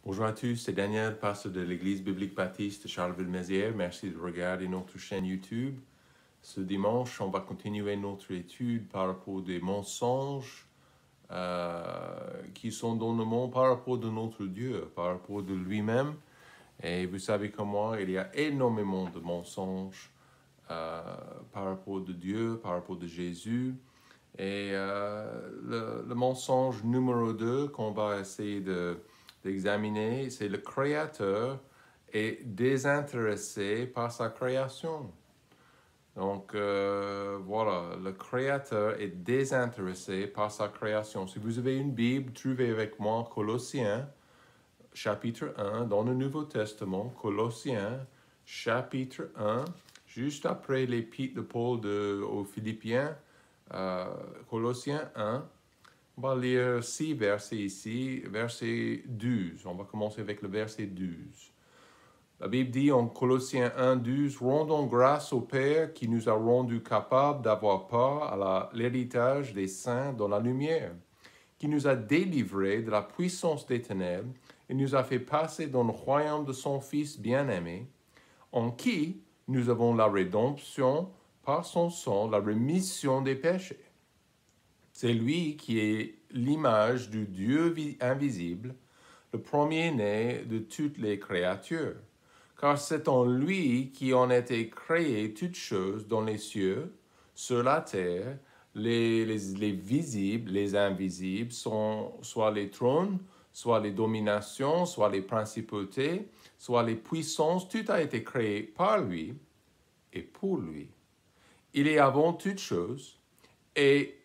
Bonjour à tous, c'est Daniel, pasteur de l'Église biblique baptiste de Charleville-Mézières. Merci de regarder notre chaîne YouTube. Ce dimanche, on va continuer notre étude par rapport des mensonges qui sont dans le monde par rapport de notre Dieu, par rapport de lui-même. Et vous savez comme moi, il y a énormément de mensonges par rapport de Dieu, par rapport de Jésus. Et le mensonge numéro 2 qu'on va essayer d'examiner, c'est le Créateur est désintéressé par sa création. Donc voilà, le Créateur est désintéressé par sa création. Si vous avez une Bible, trouvez avec moi Colossiens, chapitre 1, dans le Nouveau Testament, Colossiens, chapitre 1, juste après l'épître de Paul aux Philippiens, Colossiens 1, on va lire 6 versets ici, verset 12. On va commencer avec le verset 12. La Bible dit en Colossiens 1, 12, « Rendons grâce au Père qui nous a rendus capables d'avoir part à l'héritage des saints dans la lumière, qui nous a délivrés de la puissance des ténèbres et nous a fait passer dans le royaume de son Fils bien-aimé, en qui nous avons la rédemption par son sang, la rémission des péchés. C'est lui qui est l'image du Dieu invisible, le premier-né de toutes les créatures. Car c'est en lui qui ont été créées toutes choses dans les cieux, sur la terre, les visibles, les invisibles, soit les trônes, soit les dominations, soit les principautés, soit les puissances. Tout a été créé par lui et pour lui. Il est avant toutes choses et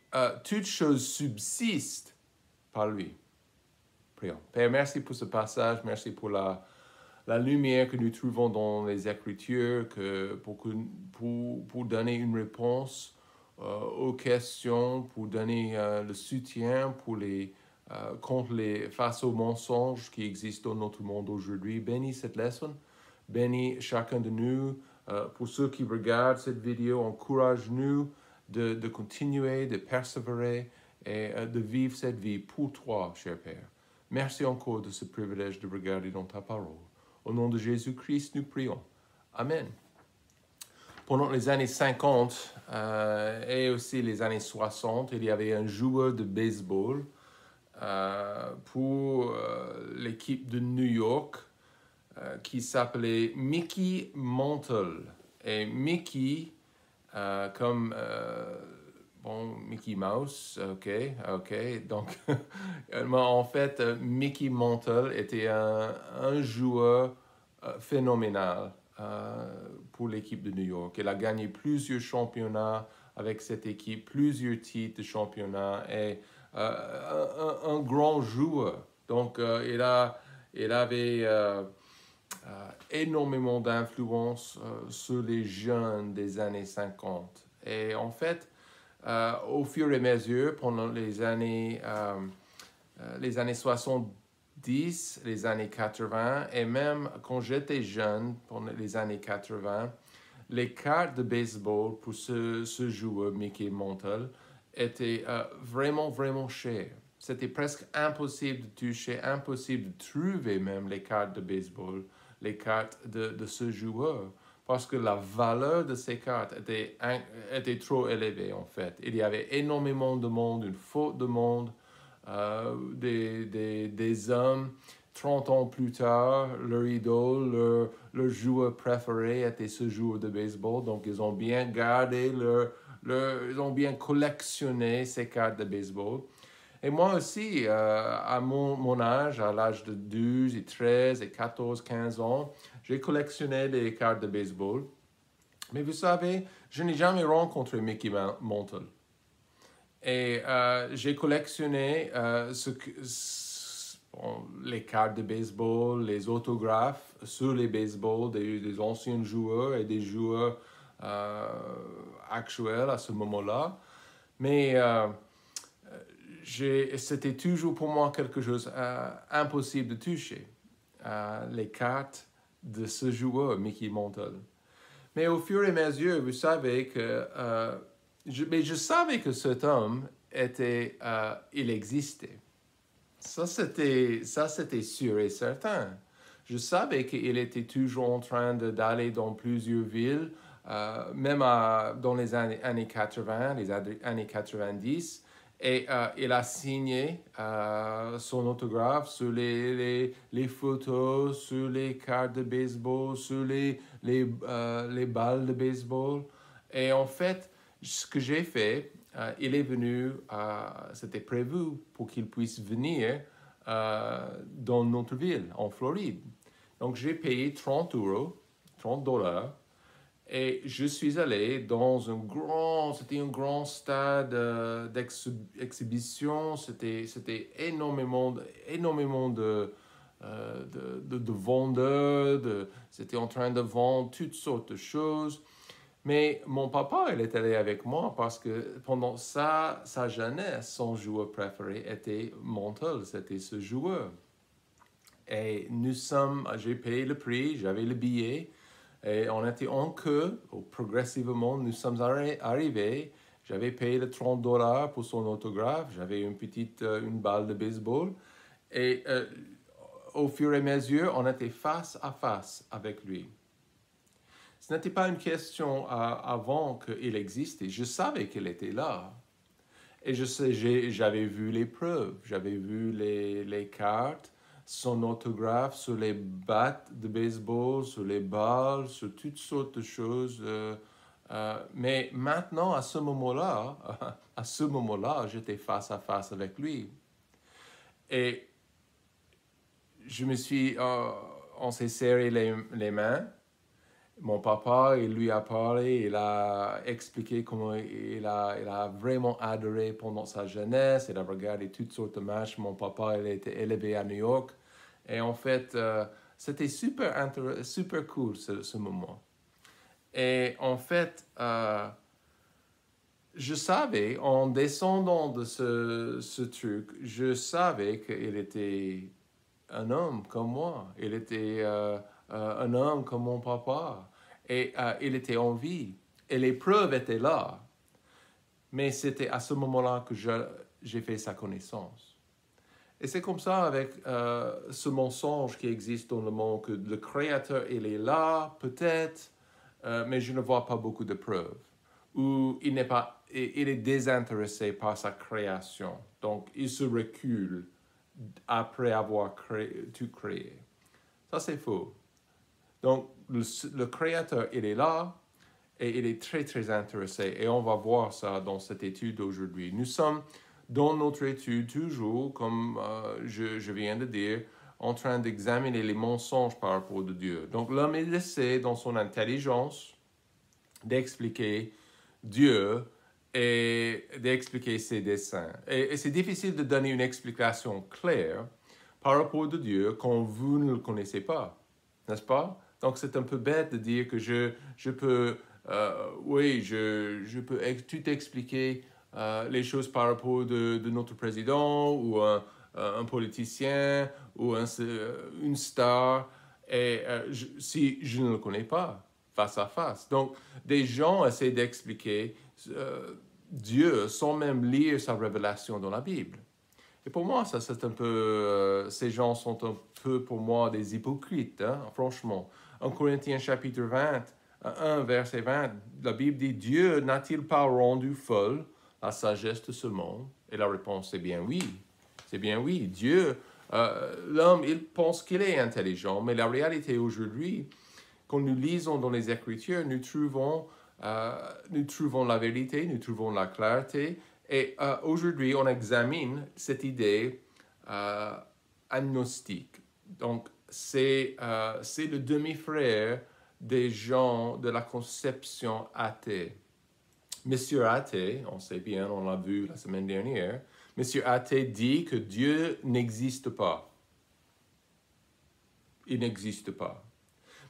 toutes choses subsistent par lui. Prions. Père, merci pour ce passage, merci pour la lumière que nous trouvons dans les Écritures pour donner une réponse aux questions, pour donner le soutien face aux mensonges qui existent dans notre monde aujourd'hui. Bénis cette leçon, bénis chacun de nous. Pour ceux qui regardent cette vidéo, encourage-nous de continuer, de persévérer et de vivre cette vie pour toi, cher Père. Merci encore de ce privilège de regarder dans ta parole. Au nom de Jésus-Christ, nous prions. Amen. Pendant les années 50 et aussi les années 60, il y avait un joueur de baseball pour l'équipe de New York qui s'appelait Mickey Mantle. Et Mickey, comme Mickey Mouse, ok. Donc, en fait, Mickey Mantle était un joueur phénoménal pour l'équipe de New York. Il a gagné plusieurs championnats avec cette équipe, plusieurs titres de championnat et un grand joueur. Donc, il avait énormément d'influence sur les jeunes des années 50. Et en fait, au fur et à mesure, pendant les années 70, les années 80, et même quand j'étais jeune, pendant les années 80, les cartes de baseball pour ce joueur, Mickey Mantle, étaient vraiment, vraiment chères. C'était presque impossible de toucher, impossible de trouver même les cartes de baseball, les cartes de ce joueur, parce que la valeur de ces cartes était trop élevée en fait. Il y avait énormément de monde, une faute de monde, des hommes, 30 ans plus tard, leur idole, leur joueur préféré était ce joueur de baseball, donc ils ont bien gardé, ils ont bien collectionné ces cartes de baseball. Et moi aussi, à mon âge, à l'âge de 12 et 13 et 14, 15 ans, j'ai collectionné des cartes de baseball. Mais vous savez, je n'ai jamais rencontré Mickey Mantle. Et j'ai collectionné les cartes de baseball, les autographes sur les baseballs des anciens joueurs et des joueurs actuels à ce moment-là. Mais c'était toujours pour moi quelque chose d'impossible de toucher, les cartes de ce joueur, Mickey Mantle. Mais au fur et à mesure, vous savez que je savais que cet homme il existait. Ça, c'était sûr et certain. Je savais qu'il était toujours en train d'aller dans plusieurs villes, même dans les années 80, les années 90, et il a signé son autographe sur les photos, sur les cartes de baseball, sur les balles de baseball. Et en fait, ce que j'ai fait, il est venu, c'était prévu pour qu'il puisse venir dans notre ville, en Floride. Donc j'ai payé 30 euros, 30 dollars, et je suis allé dans c'était un grand stade d'exhibition, c'était énormément de vendeurs, c'était en train de vendre toutes sortes de choses. Mais mon papa, il est allé avec moi parce que pendant sa jeunesse, son joueur préféré était Montel, c'était ce joueur. Et j'ai payé le prix, j'avais le billet, et on était en queue. Progressivement, nous sommes arrivés. J'avais payé les 30 dollars pour son autographe, j'avais une balle de baseball. Et au fur et à mesure, on était face à face avec lui. Ce n'était pas une question avant qu'il existait. Je savais qu'il était là. Et j'avais vu les preuves, j'avais vu les cartes, son autographe sur les battes de baseball, sur les balles, sur toutes sortes de choses. Mais maintenant, à ce moment-là, j'étais face à face avec lui. Et on s'est serré les mains. Mon papa, il lui a parlé, il a expliqué comment il a vraiment adoré pendant sa jeunesse, il a regardé toutes sortes de matchs. Mon papa, il a été élevé à New York. Et en fait, c'était super cool ce moment. Et en fait, je savais, en descendant de ce truc, je savais qu'il était un homme comme moi. Il était un homme comme mon papa. Et il était en vie. Et les preuves étaient là. Mais c'était à ce moment-là que j'ai fait sa connaissance. Et c'est comme ça avec ce mensonge qui existe dans le monde, que le Créateur, il est là, peut-être, mais je ne vois pas beaucoup de preuves. Ou il est désintéressé par sa création. Donc, il se recule après avoir tout créé. Ça, c'est faux. Donc, le Créateur, il est là et il est très, très intéressé. Et on va voir ça dans cette étude aujourd'hui. Nous sommes dans notre étude toujours, comme je viens de dire, en train d'examiner les mensonges par rapport à Dieu. Donc, l'homme, il essaie dans son intelligence d'expliquer Dieu et d'expliquer ses desseins. Et c'est difficile de donner une explication claire par rapport à Dieu quand vous ne le connaissez pas, n'est-ce pas? Donc, c'est un peu bête de dire que je peux, je peux tout expliquer les choses par rapport de notre président ou un politicien ou une star, et si je ne le connais pas face à face. Donc, des gens essaient d'expliquer Dieu sans même lire sa révélation dans la Bible. Et pour moi, ça, c'est un peu... ces gens sont un peu, pour moi, des hypocrites, hein, franchement. En Corinthiens chapitre 20, 1, verset 20, la Bible dit « Dieu n'a-t-il pas rendu folle la sagesse de ce monde ?» Et la réponse, c'est bien oui. C'est bien oui. Dieu, l'homme, il pense qu'il est intelligent, mais la réalité aujourd'hui, quand nous lisons dans les Écritures, nous trouvons la vérité, nous trouvons la clarté. Et aujourd'hui, on examine cette idée agnostique. Donc, c'est le demi-frère des gens de la conception athée. Monsieur Athée, on sait bien, on l'a vu la semaine dernière, Monsieur Athée dit que Dieu n'existe pas. Il n'existe pas.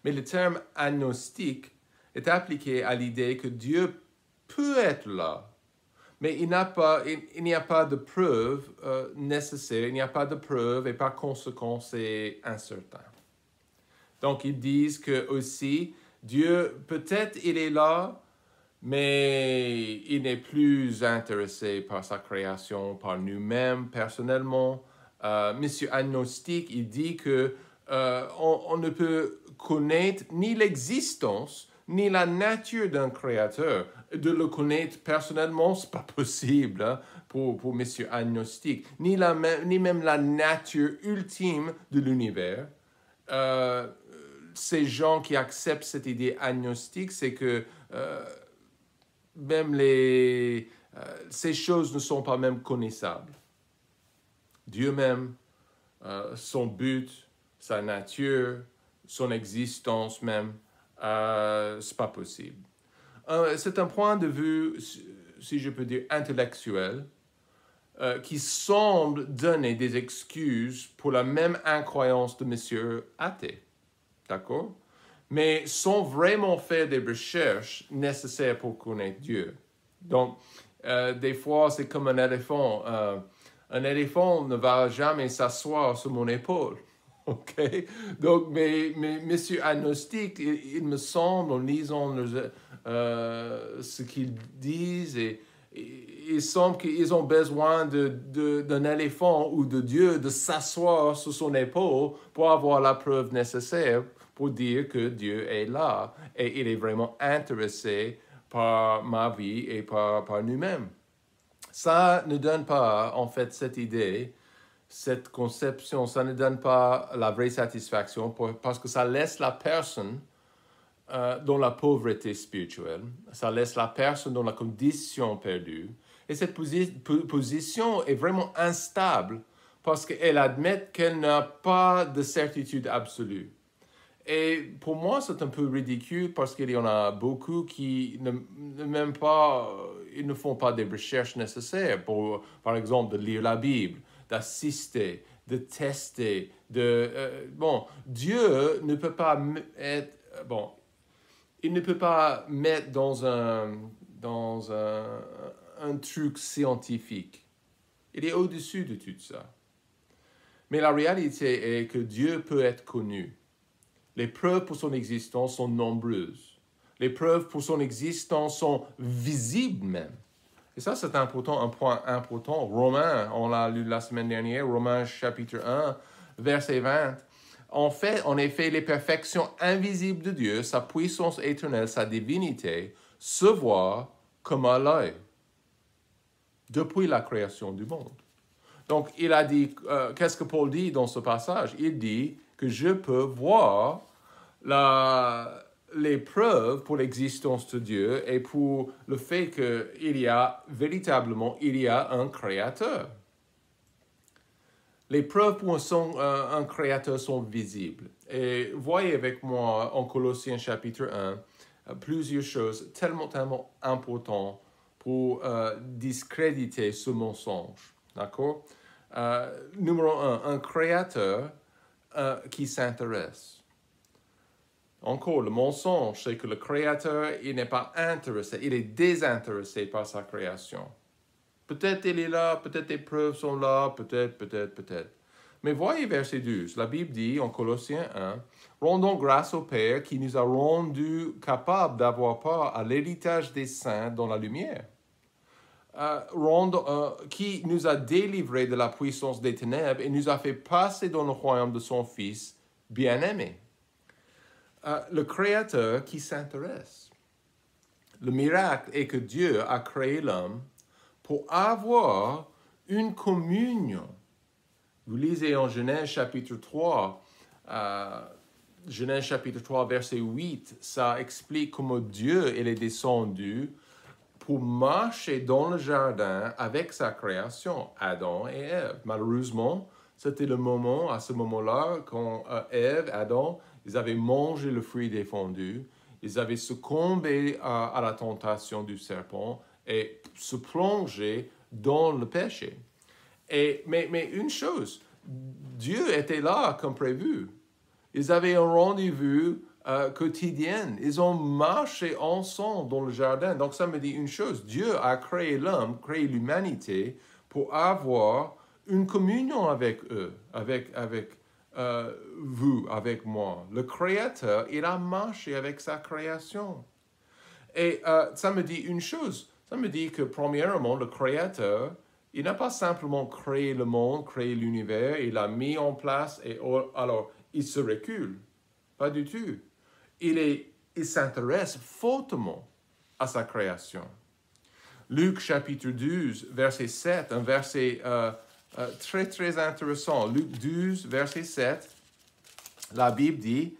Mais le terme agnostique est appliqué à l'idée que Dieu peut être là, mais il n'y a pas de preuve nécessaire, il n'y a pas de preuve et par conséquent, c'est incertain. Donc, ils disent que aussi, Dieu, peut-être il est là, mais il n'est plus intéressé par sa création, par nous-mêmes personnellement. Monsieur Agnostique, il dit que on ne peut connaître ni l'existence ni la nature d'un créateur. De le connaître personnellement, c'est pas possible hein, pour Monsieur Agnostique, ni même la nature ultime de l'univers. Ces gens qui acceptent cette idée agnostique, c'est que même ces choses ne sont pas même connaissables. Dieu même, son but, sa nature, son existence même, c'est pas possible. C'est un point de vue, si je peux dire, intellectuel, qui semble donner des excuses pour la même incroyance de monsieur athée. D'accord? Mais sans vraiment faire des recherches nécessaires pour connaître Dieu. Donc, des fois, c'est comme un éléphant. Un éléphant ne va jamais s'asseoir sur mon épaule. OK? Donc, mais monsieur agnostique, il me semble, en lisant ce qu'ils disent, et il semble qu'ils ont besoin d'un éléphant ou de Dieu de s'asseoir sur son épaule pour avoir la preuve nécessaire pour dire que Dieu est là et il est vraiment intéressé par ma vie et par nous-mêmes. Ça ne donne pas, en fait, cette idée, cette conception, ça ne donne pas la vraie satisfaction parce que ça laisse la personne dans la pauvreté spirituelle, ça laisse la personne dans la condition perdue. Et cette position est vraiment instable parce qu'elle admet qu'elle n'a pas de certitude absolue. Et pour moi, c'est un peu ridicule parce qu'il y en a beaucoup qui ils ne font pas des recherches nécessaires pour, par exemple, de lire la Bible, d'assister, de tester, Dieu ne peut pas être, il ne peut pas mettre dans un truc scientifique. Il est au-dessus de tout ça. Mais la réalité est que Dieu peut être connu. Les preuves pour son existence sont nombreuses. Les preuves pour son existence sont visibles même. Et ça, c'est important, un point important. Romains, on l'a lu la semaine dernière, Romains chapitre 1, verset 20. En effet, les perfections invisibles de Dieu, sa puissance éternelle, sa divinité, se voient comme à l'œil depuis la création du monde. Donc, il a dit, qu'est-ce que Paul dit dans ce passage? Il dit que je peux voir les preuves pour l'existence de Dieu et pour le fait qu'il y a véritablement un créateur. Les preuves pour un créateur sont visibles. Et voyez avec moi en Colossiens chapitre 1 plusieurs choses tellement importantes pour discréditer ce mensonge. D'accord? Numéro 1, un créateur qui s'intéresse. Encore, le mensonge, c'est que le créateur, il n'est pas intéressé, il est désintéressé par sa création. Peut-être il est là, peut-être les preuves sont là, peut-être. Mais voyez verset 12, la Bible dit en Colossiens 1, « Rendons grâce au Père qui nous a rendus capables d'avoir part à l'héritage des saints dans la lumière. » Qui nous a délivrés de la puissance des ténèbres et nous a fait passer dans le royaume de son Fils bien-aimé. Le Créateur qui s'intéresse. Le miracle est que Dieu a créé l'homme pour avoir une communion. Vous lisez en Genèse chapitre 3, Genèse chapitre 3, verset 8, ça explique comment Dieu est descendu pour marcher dans le jardin avec sa création, Adam et Ève. Malheureusement, c'était le moment, à ce moment-là, quand Ève, Adam, ils avaient mangé le fruit défendu, ils avaient succombé à la tentation du serpent et se plongé dans le péché. Mais une chose, Dieu était là comme prévu. Ils avaient un rendez-vous quotidien. Ils ont marché ensemble dans le jardin. Donc ça me dit une chose, Dieu a créé l'homme, créé l'humanité pour avoir une communion avec eux, avec vous, avec moi. Le Créateur, il a marché avec sa création. Et ça me dit une chose, ça me dit que premièrement, le Créateur, Il n'a pas simplement créé le monde, créé l'univers, il l'a mis en place et alors il se recule. Pas du tout. Il s'intéresse fortement à sa création. Luc chapitre 12, verset 7, un verset très très intéressant. Luc 12, verset 7, la Bible dit,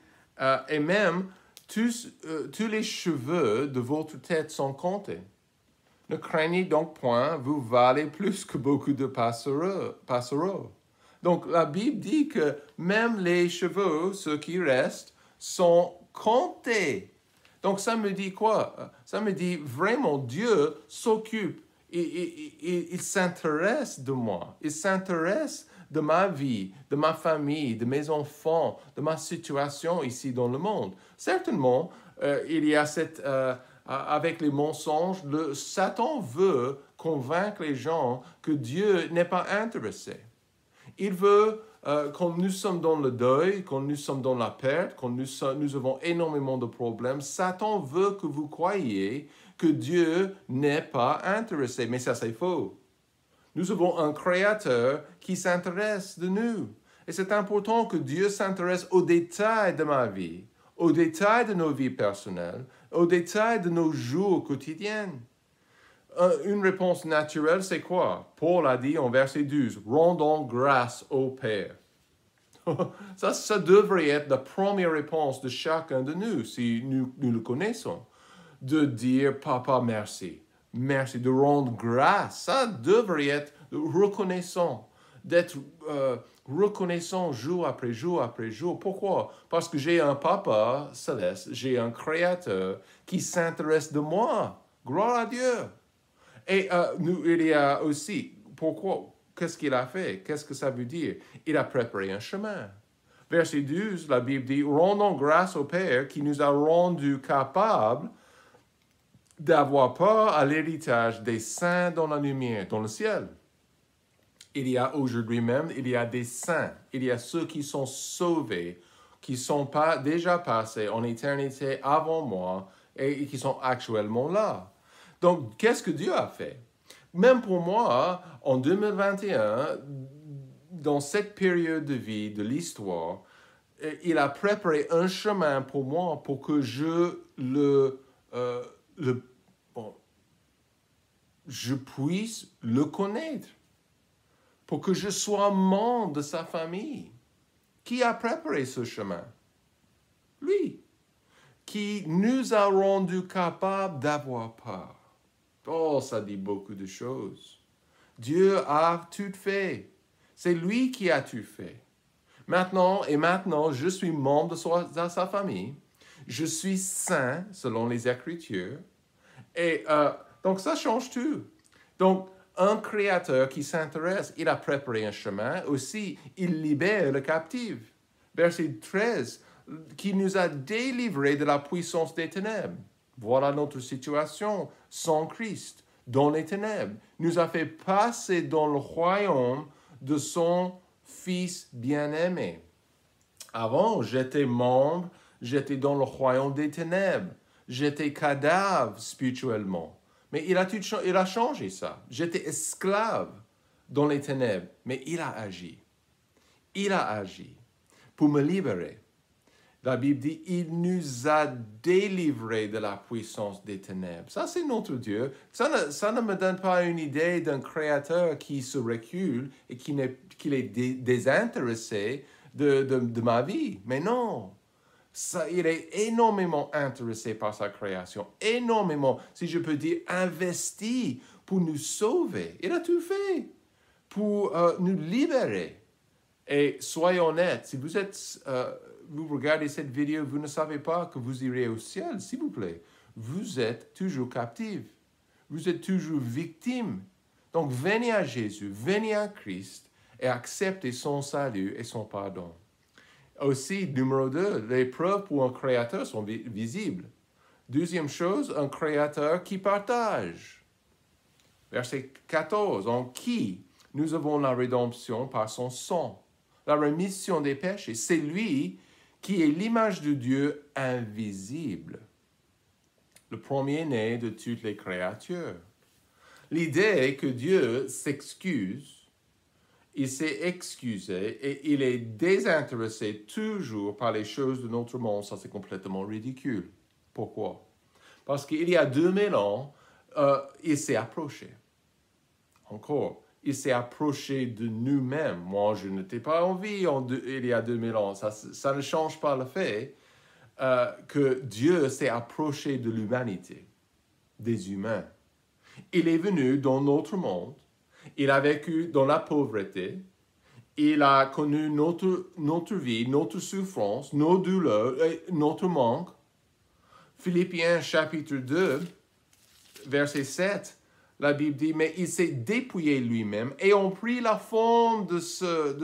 et même tous les cheveux de votre tête sont comptés. Ne craignez donc point, vous valez plus que beaucoup de passereaux. Donc la Bible dit que même les cheveux, ceux qui restent, sont comptés. Donc ça me dit quoi? Ça me dit vraiment Dieu s'occupe, il s'intéresse de moi, il s'intéresse de ma vie, de ma famille, de mes enfants, de ma situation ici dans le monde. Certainement, il y a avec les mensonges, Satan veut convaincre les gens que Dieu n'est pas intéressé. Il veut, quand nous sommes dans le deuil, quand nous sommes dans la perte, quand nous avons énormément de problèmes, Satan veut que vous croyiez que Dieu n'est pas intéressé. Mais ça, c'est faux. Nous avons un Créateur qui s'intéresse de nous. Et c'est important que Dieu s'intéresse aux détails de ma vie, aux détails de nos vies personnelles, aux détails de nos jours quotidiens. Une réponse naturelle, c'est quoi? Paul a dit en verset 12, « Rendons grâce au Père. » Ça devrait être la première réponse de chacun de nous, si nous le connaissons, de dire « Papa, merci ». Merci, de rendre grâce. Ça devrait être reconnaissant, d'être reconnaissant jour après jour après jour. Pourquoi? Parce que j'ai un Papa céleste, j'ai un Créateur qui s'intéresse de moi. Gloire à Dieu. Et il y a aussi, pourquoi? Qu'est-ce qu'il a fait? Qu'est-ce que ça veut dire? Il a préparé un chemin. Verset 12, la Bible dit, « Rendons grâce au Père qui nous a rendus capables d'avoir part à l'héritage des saints dans la lumière, dans le ciel. » Il y a aujourd'hui même, il y a des saints, il y a ceux qui sont sauvés, qui sont pas déjà passés en éternité avant moi et qui sont actuellement là. Donc, qu'est-ce que Dieu a fait? Même pour moi, en 2021, dans cette période de vie, de l'histoire, il a préparé un chemin pour moi pour que je je puisse le connaître, pour que je sois membre de sa famille. Qui a préparé ce chemin? Lui, qui nous a rendus capables d'avoir part. Oh, ça dit beaucoup de choses. Dieu a tout fait. C'est lui qui a tout fait. Maintenant, je suis membre de sa famille. Je suis saint, selon les Écritures. Et donc, ça change tout. Donc, un Créateur qui s'intéresse, il a préparé un chemin. Aussi, il libère le captif. Verset 13, qui nous a délivrés de la puissance des ténèbres. Voilà notre situation sans Christ, dans les ténèbres. Nous a fait passer dans le royaume de son Fils bien-aimé. Avant, j'étais membre, j'étais dans le royaume des ténèbres. J'étais cadavre spirituellement. Mais il a changé ça. J'étais esclave dans les ténèbres. Mais il a agi. Il a agi pour me libérer. La Bible dit, il nous a délivrés de la puissance des ténèbres. Ça, c'est notre Dieu. Ça ne me donne pas une idée d'un Créateur qui se recule et qui est désintéressé de ma vie. Mais non. Ça, il est énormément intéressé par sa création. Énormément, si je peux dire, investi pour nous sauver. Il a tout fait pour nous libérer. Et soyons honnêtes, si vous regardez cette vidéo, vous ne savez pas que vous irez au ciel, s'il vous plaît. Vous êtes toujours captif. Vous êtes toujours victime. Donc, venez à Jésus, venez à Christ et acceptez son salut et son pardon. Aussi, numéro 2, les preuves pour un créateur sont visibles. Deuxième chose, un créateur qui partage. Verset 14, en qui nous avons la rédemption par son sang, la rémission des péchés. C'est lui qui est l'image de Dieu invisible, le premier-né de toutes les créatures. L'idée est que Dieu s'excuse, il s'est excusé et il est désintéressé toujours par les choses de notre monde. Ça, c'est complètement ridicule. Pourquoi? Parce qu'il y a 2000 ans, il s'est approché. Encore, il s'est approché de nous-mêmes. Moi, je n'étais pas en vie il y a 2000 ans. Ça ne change pas le fait que Dieu s'est approché de l'humanité, des humains. Il est venu dans notre monde, il a vécu dans la pauvreté, il a connu notre vie, notre souffrance, nos douleurs, notre manque. Philippiens chapitre 2, verset 7, la Bible dit, mais il s'est dépouillé lui-même et ont pris la forme de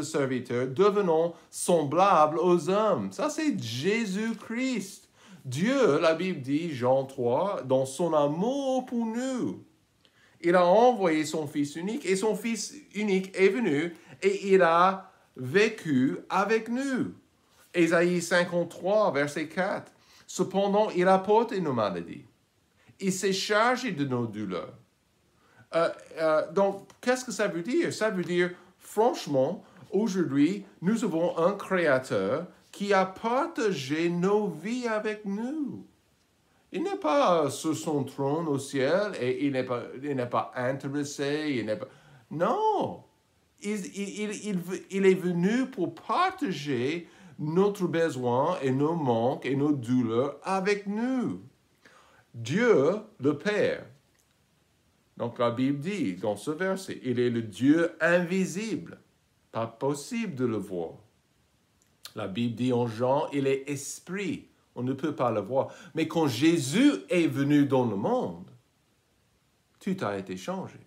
serviteur, devenant semblable aux hommes. Ça, c'est Jésus-Christ. Dieu, la Bible dit, Jean 3, dans son amour pour nous, il a envoyé son Fils unique et son Fils unique est venu et il a vécu avec nous. Ésaïe 53, verset 4. Cependant, il a porté nos maladies. Il s'est chargé de nos douleurs. Donc, qu'est-ce que ça veut dire? Ça veut dire, franchement, aujourd'hui, nous avons un Créateur qui a partagé nos vies avec nous. Il n'est pas sur son trône au ciel et il n'est pas intéressé. Non, il est venu pour partager notre besoin et nos manques et nos douleurs avec nous. Dieu, le Père. Donc la Bible dit dans ce verset, il est le Dieu invisible. Pas possible de le voir. La Bible dit en Jean, il est esprit. On ne peut pas le voir. Mais quand Jésus est venu dans le monde, tout a été changé.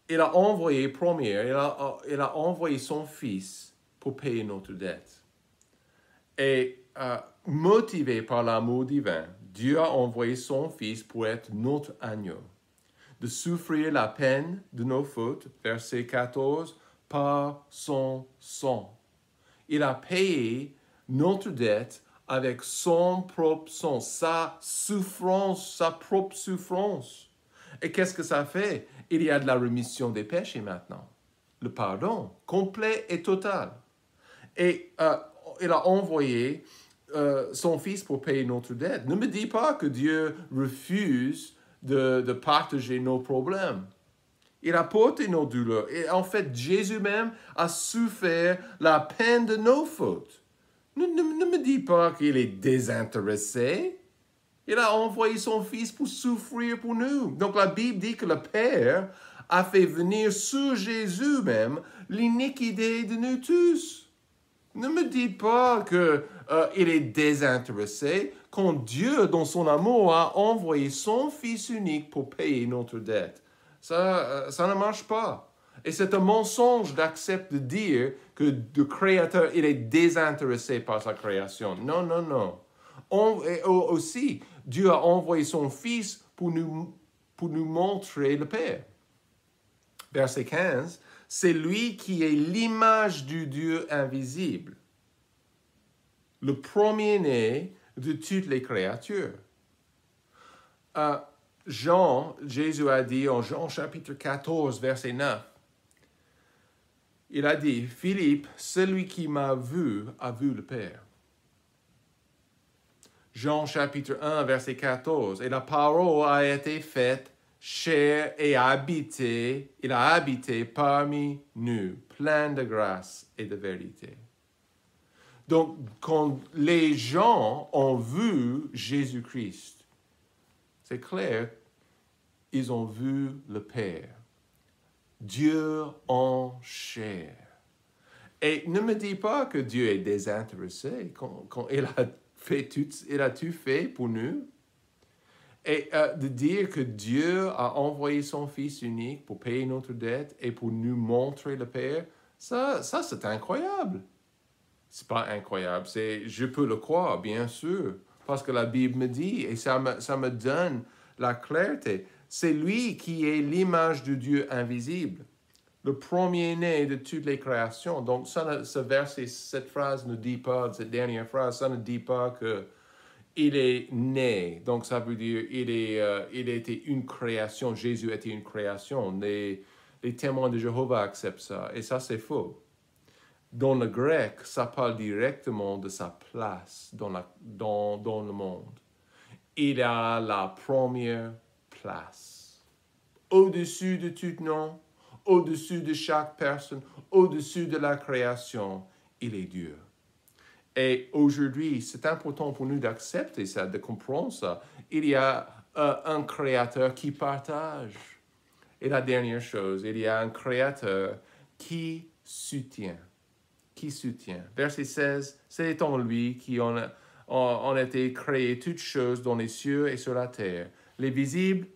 Il a envoyé il a envoyé son Fils pour payer notre dette. Et motivé par l'amour divin, Dieu a envoyé son Fils pour être notre agneau, de souffrir la peine de nos fautes, verset 14, par son sang. Il a payé notre dette avec son propre sang, sa souffrance, sa propre souffrance. Et qu'est-ce que ça fait? Il y a de la rémission des péchés maintenant. Le pardon complet et total. Et il a envoyé son Fils pour payer notre dette. Ne me dis pas que Dieu refuse de partager nos problèmes. Il a porté nos douleurs. Et en fait, Jésus même a souffert la peine de nos fautes. Ne me dis pas qu'il est désintéressé. Il a envoyé son Fils pour souffrir pour nous. Donc la Bible dit que le Père a fait venir sur Jésus même l'iniquité de nous tous. Ne me dis pas qu'il est désintéressé quand Dieu, dans son amour, a envoyé son Fils unique pour payer notre dette. Ça ne marche pas. Et c'est un mensonge d'accepter de dire que le Créateur, il est désintéressé par sa création. Non, non, non. Aussi, Dieu a envoyé son Fils pour nous montrer le Père. Verset 15, c'est lui qui est l'image du Dieu invisible, le premier-né de toutes les créatures. Jésus a dit en Jean chapitre 14, verset 9, il a dit, Philippe, celui qui m'a vu a vu le Père. Jean chapitre 1, verset 14, et la parole a été faite chair et il a habité parmi nous, plein de grâce et de vérité. Donc, quand les gens ont vu Jésus-Christ, c'est clair, ils ont vu le Père, Dieu en chair. Et ne me dis pas que Dieu est désintéressé quand il a tout fait pour nous. Et de dire que Dieu a envoyé son Fils unique pour payer notre dette et pour nous montrer le Père, ça c'est incroyable. C'est pas incroyable, je peux le croire, bien sûr, parce que la Bible me dit, et ça me donne la clarté, c'est lui qui est l'image du Dieu invisible, le premier-né de toutes les créations. Donc ce verset, cette phrase ne dit pas, cette dernière phrase, ça ne dit pas que il est né. Donc, ça veut dire il était une création. Jésus était une création. Les témoins de Jéhovah acceptent ça. Et ça, c'est faux. Dans le grec, ça parle directement de sa place dans le monde. Il a la première place. Au-dessus de tout nom, au-dessus de chaque personne, au-dessus de la création, il est Dieu. Et aujourd'hui, c'est important pour nous d'accepter ça, de comprendre ça. Il y a un créateur qui partage. Et la dernière chose, il y a un créateur qui soutient. Qui soutient. Verset 16, c'est en lui qui ont été créées toutes choses dans les cieux et sur la terre, les visibles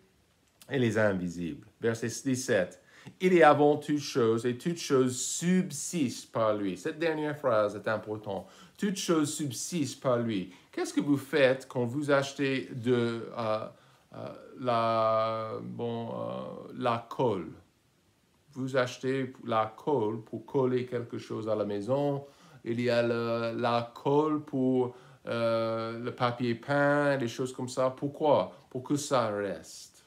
et les invisibles. Verset 17, il est avant toutes choses et toutes choses subsistent par lui. Cette dernière phrase est importante. Toutes choses subsistent par lui. Qu'est-ce que vous faites quand vous achetez la colle? Vous achetez la colle pour coller quelque chose à la maison. Il y a la colle pour le papier peint, des choses comme ça. Pourquoi? Pour que ça reste.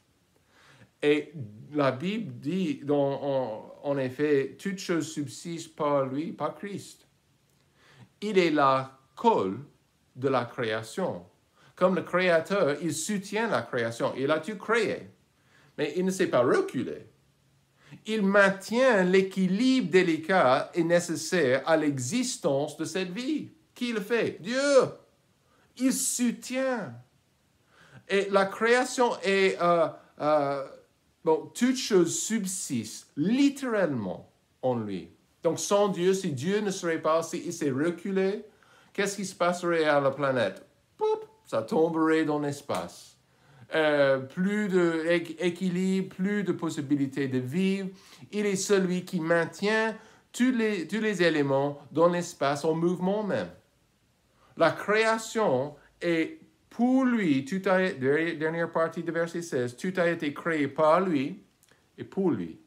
Et la Bible dit, en effet, toutes choses subsistent par lui, par Christ. Il est la colle de la création. Comme le Créateur, il soutient la création. Il a tout créé, mais il ne s'est pas reculé. Il maintient l'équilibre délicat et nécessaire à l'existence de cette vie. Qui le fait? Dieu. Il soutient. Et la création est... toutes choses subsistent littéralement en lui. Donc, sans Dieu, si Dieu ne serait pas, s'il s'est reculé, qu'est-ce qui se passerait à la planète? Poup, ça tomberait dans l'espace. Plus d'équilibre, plus de possibilités de vivre. Il est celui qui maintient tous les éléments dans l'espace en mouvement même. La création est pour lui, dernière partie de verset 16, tout a été créé par lui et pour lui.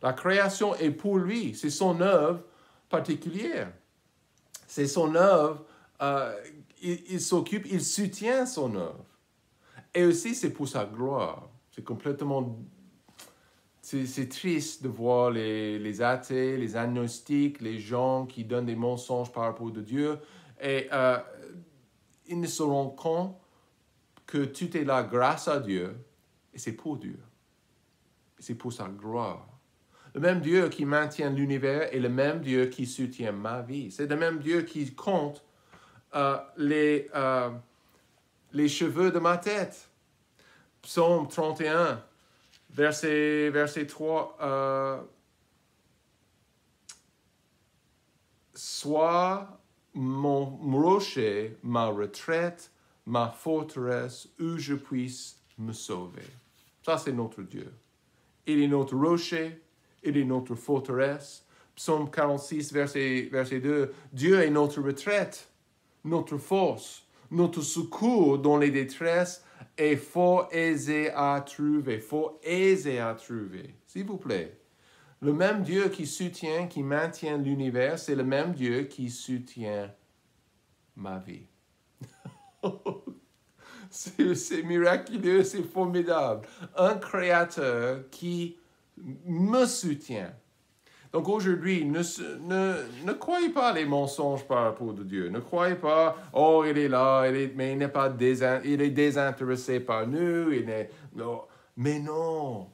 La création est pour lui, c'est son œuvre particulière. C'est son œuvre, il s'occupe, il soutient son œuvre. Et aussi, c'est pour sa gloire. C'est complètement... C'est triste de voir les athées, les agnostiques, les gens qui donnent des mensonges par rapport à Dieu. Et ils ne se rendent compte que tout est là grâce à Dieu. Et c'est pour Dieu. Et c'est pour sa gloire. Le même Dieu qui maintient l'univers est le même Dieu qui soutient ma vie. C'est le même Dieu qui compte les cheveux de ma tête. Psaume 31, verset 3. Sois mon rocher, ma retraite, ma forteresse, où je puisse me sauver. Ça, c'est notre Dieu. Il est notre rocher, il est notre forteresse. Psaume 46, verset 2. Dieu est notre retraite, notre force, notre secours dans les détresses est fort aisé à trouver, s'il vous plaît. Le même Dieu qui soutient, qui maintient l'univers, c'est le même Dieu qui soutient ma vie. C'est miraculeux, c'est formidable. Un créateur qui me soutient. Donc aujourd'hui, ne croyez pas les mensonges par rapport à Dieu. Ne croyez pas, oh, il est là, mais il est désintéressé par nous. Non. Mais non,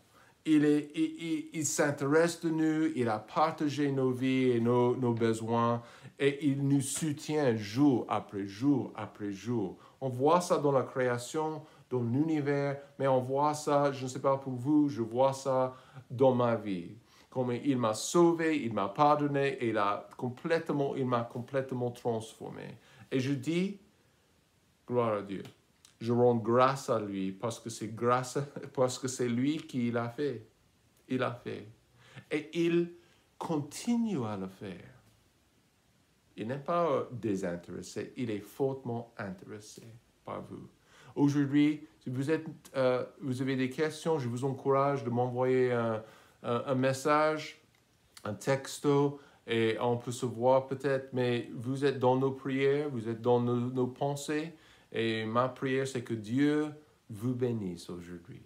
il s'intéresse de nous, il a partagé nos vies et nos besoins, et il nous soutient jour après jour après jour. On voit ça dans la création, dans l'univers, mais on voit ça, je ne sais pas pour vous, je vois ça dans ma vie. Comme il m'a sauvé, il m'a pardonné, et il m'a complètement transformé. Et je dis, gloire à Dieu. Je rends grâce à lui parce que c'est lui qui l'a fait. Il l'a fait. Et il continue à le faire. Il n'est pas désintéressé, il est fortement intéressé par vous. Aujourd'hui, si vous avez des questions, je vous encourage de m'envoyer un message, un texto, et on peut se voir peut-être, mais vous êtes dans nos prières, vous êtes dans nos pensées, Et ma prière, c'est que Dieu vous bénisse aujourd'hui.